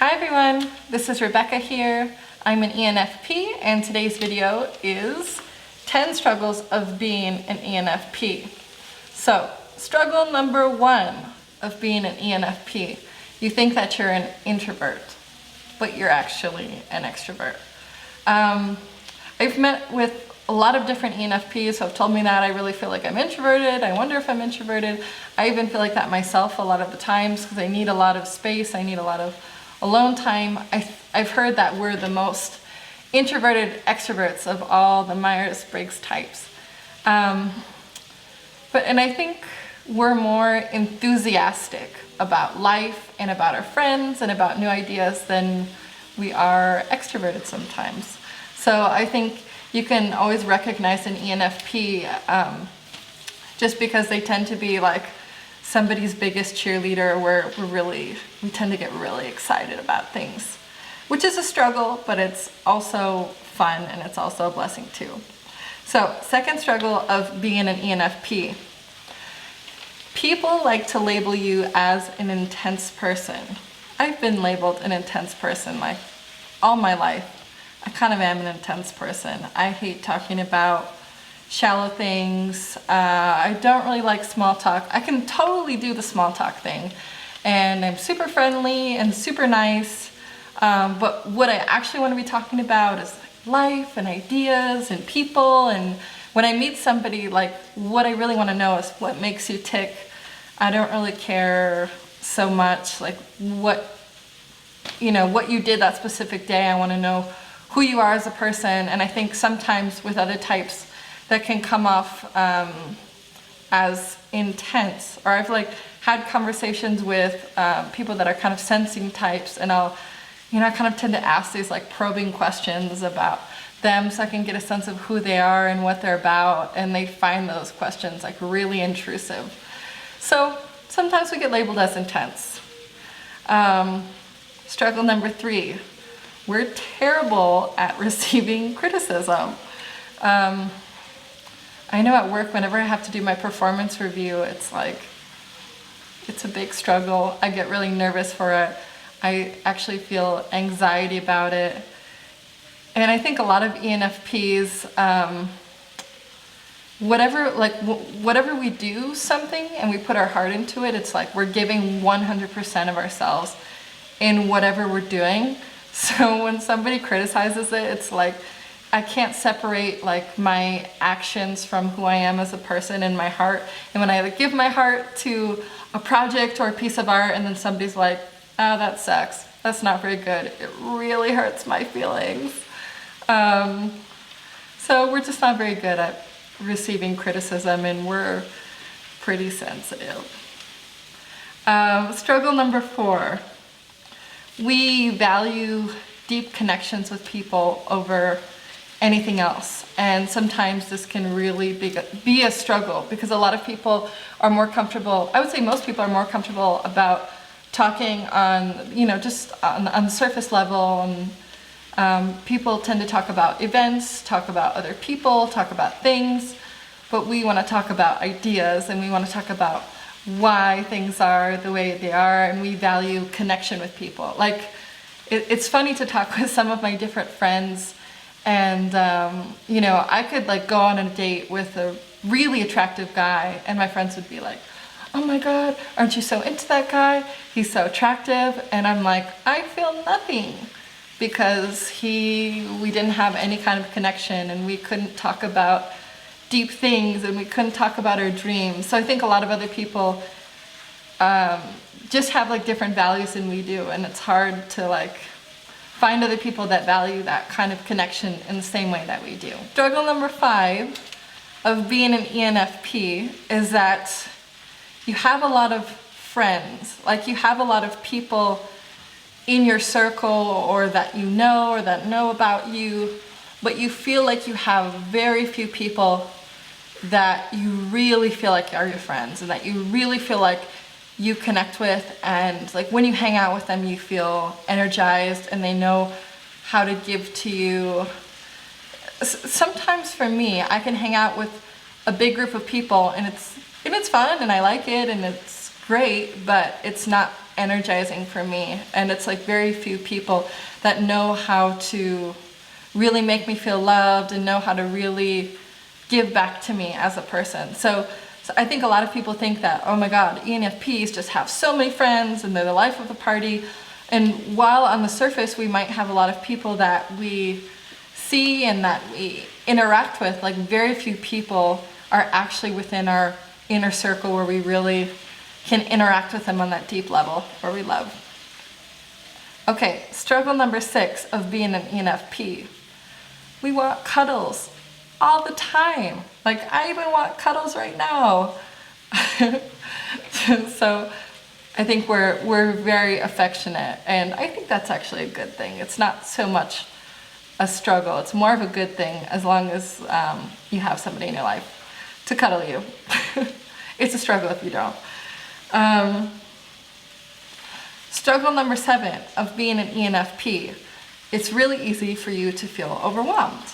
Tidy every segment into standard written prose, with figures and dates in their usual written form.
Hi everyone, this is Rebecca here. I'm an ENFP and today's video is 10 struggles of being an ENFP. So, struggle number 1 of being an ENFP. You think that you're an introvert, but you're actually an extrovert. I've met with a lot of different ENFPs who have told me that I really feel like I'm introverted. I wonder if I'm introverted. I even feel like that myself a lot of the times because I need a lot of space. I need a lot of alone time. I've heard that we're the most introverted extroverts of all the Myers-Briggs types. And I think we're more enthusiastic about life and about our friends and about new ideas than we are extroverted sometimes. So I think you can always recognize an ENFP just because they tend to be like somebody's biggest cheerleader where we tend to get really excited about things, which is a struggle, but it's also fun and it's also a blessing too. So, second struggle of being an ENFP. People like to label you as an intense person. I've been labeled an intense person like all my life. I kind of am an intense person. I hate talking about shallow things. I don't really like small talk. I can totally do the small talk thing. And I'm super friendly and super nice. But what I actually want to be talking about is life and ideas and people. And when I meet somebody, like what I really want to know is what makes you tick. I don't really care so much like what you did that specific day. I want to know who you are as a person. And I think sometimes with other types that can come off as intense. Or I've like had conversations with people that are kind of sensing types, and I kind of tend to ask these like probing questions about them so I can get a sense of who they are and what they're about, and they find those questions like really intrusive. So sometimes we get labeled as intense. Struggle number 3. We're terrible at receiving criticism. I know at work, whenever I have to do my performance review, it's a big struggle. I get really nervous for it. I actually feel anxiety about it. And I think a lot of ENFPs, whatever we do something and we put our heart into it, it's like we're giving 100% of ourselves in whatever we're doing. So when somebody criticizes it, it's like I can't separate like my actions from who I am as a person and my heart. And when I like, give my heart to a project or a piece of art and then somebody's like, oh, that sucks, that's not very good, it really hurts my feelings. So we're just not very good at receiving criticism, and we're pretty sensitive. Struggle number 4. We value deep connections with people over anything else, and sometimes this can really be a struggle because a lot of people are more comfortable, I would say most people are more comfortable about talking on, just on the surface level, and people tend to talk about events, talk about other people, talk about things, but we want to talk about ideas and we want to talk about why things are the way they are, and we value connection with people. Like, it's funny to talk with some of my different friends, and I could like go on a date with a really attractive guy, and my friends would be like, oh my god, aren't you so into that guy? He's so attractive. And I'm like, I feel nothing, because we didn't have any kind of connection, and we couldn't talk about deep things, and we couldn't talk about our dreams. So I think a lot of other people just have like different values than we do, and it's hard to like find other people that value that kind of connection in the same way that we do. Struggle number 5 of being an ENFP is that you have a lot of friends, like you have a lot of people in your circle or that you know or that know about you, but you feel like you have very few people that you really feel like are your friends and that you really feel like you connect with, and like when you hang out with them you feel energized and they know how to give to you. Sometimes for me, I can hang out with a big group of people and it's fun and I like it and it's great, but it's not energizing for me. And it's like very few people that know how to really make me feel loved and know how to really give back to me as a person. So I think a lot of people think that, oh my God, ENFPs just have so many friends and they're the life of the party. And while on the surface we might have a lot of people that we see and that we interact with, like very few people are actually within our inner circle where we really can interact with them on that deep level where we love. Okay, struggle number 6 of being an ENFP. We want cuddles all the time. Like, I even want cuddles right now. So I think we're very affectionate, and I think that's actually a good thing. It's not so much a struggle. It's more of a good thing as long as you have somebody in your life to cuddle you. It's a struggle if you don't. Struggle number 7 of being an ENFP. It's really easy for you to feel overwhelmed.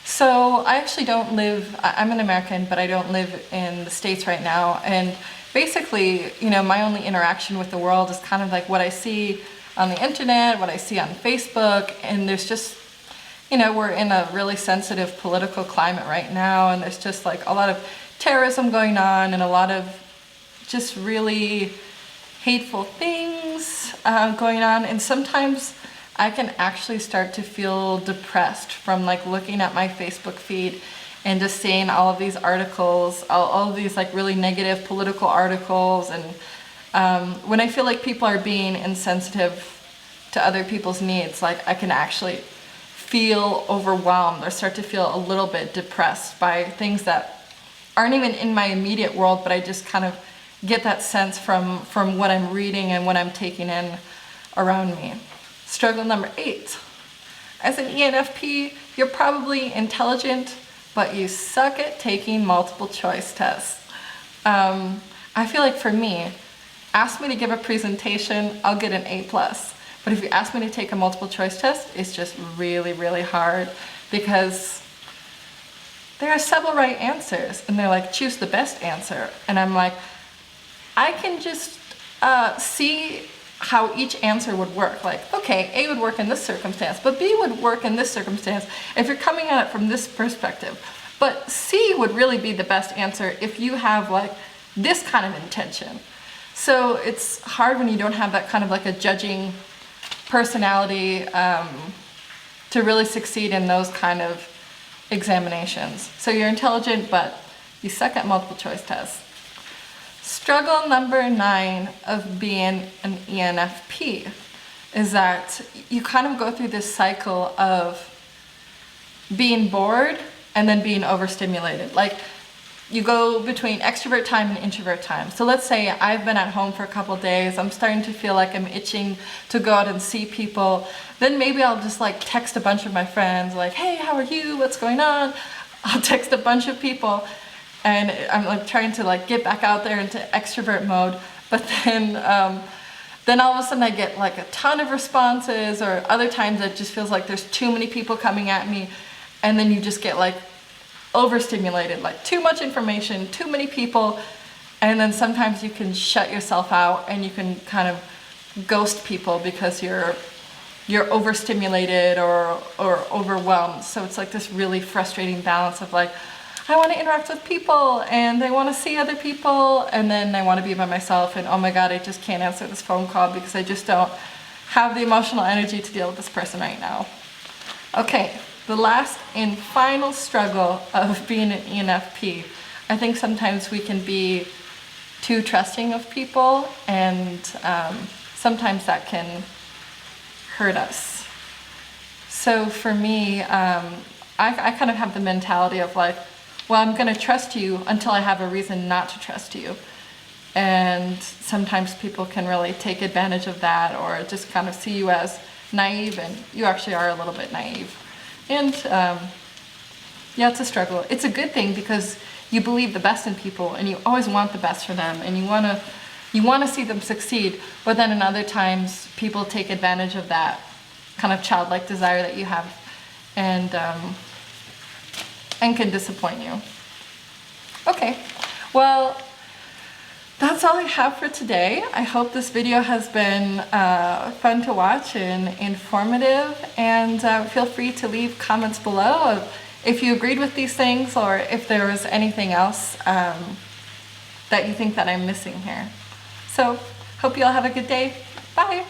So I actually don't live, I'm an American, but I don't live in the States right now. And basically, you know, my only interaction with the world is kind of like what I see on the internet, what I see on Facebook. And there's just, you know, we're in a really sensitive political climate right now. And there's just like a lot of terrorism going on and a lot of just really hateful things going on. And sometimes I can actually start to feel depressed from like looking at my Facebook feed and just seeing all of these articles, all of these like really negative political articles. And when I feel like people are being insensitive to other people's needs, like I can actually feel overwhelmed or start to feel a little bit depressed by things that aren't even in my immediate world, but I just kind of get that sense from what I'm reading and what I'm taking in around me. Struggle number 8. As an ENFP, you're probably intelligent, but you suck at taking multiple choice tests. I feel like for me, ask me to give a presentation, I'll get an A+. But if you ask me to take a multiple choice test, it's just really, really hard because there are several right answers and they're like, choose the best answer. And I'm like, I can just see how each answer would work. Like, okay, A would work in this circumstance, but B would work in this circumstance if you're coming at it from this perspective. But C would really be the best answer if you have like this kind of intention. So it's hard when you don't have that kind of like a judging personality to really succeed in those kind of examinations. So you're intelligent, but you suck at multiple choice tests. Struggle number 9 of being an ENFP is that you kind of go through this cycle of being bored and then being overstimulated. Like you go between extrovert time and introvert time. So let's say I've been at home for a couple days, I'm starting to feel like I'm itching to go out and see people. Then maybe I'll just like text a bunch of my friends like, hey, how are you? What's going on? I'll text a bunch of people. And I'm like trying to like get back out there into extrovert mode, but then all of a sudden I get like a ton of responses, or other times it just feels like there's too many people coming at me, and then you just get like overstimulated, like too much information, too many people, and then sometimes you can shut yourself out and you can kind of ghost people because you're overstimulated or overwhelmed. So it's like this really frustrating balance of like, I want to interact with people and I want to see other people, and then I want to be by myself, and oh my God, I just can't answer this phone call because I just don't have the emotional energy to deal with this person right now. Okay, the last and final struggle of being an ENFP. I think sometimes we can be too trusting of people, and sometimes that can hurt us. So for me, I kind of have the mentality of like, well, I'm going to trust you until I have a reason not to trust you. And sometimes people can really take advantage of that, or just kind of see you as naive, and you actually are a little bit naive. And yeah, it's a struggle. It's a good thing because you believe the best in people and you always want the best for them, and you want to see them succeed. But then in other times, people take advantage of that kind of childlike desire that you have, and can disappoint you. Okay, well, That's all I have for today. I hope this video has been fun to watch and informative, and feel free to leave comments below if you agreed with these things or if there was anything else that you think that I'm missing here. So, hope you all have a good day. Bye!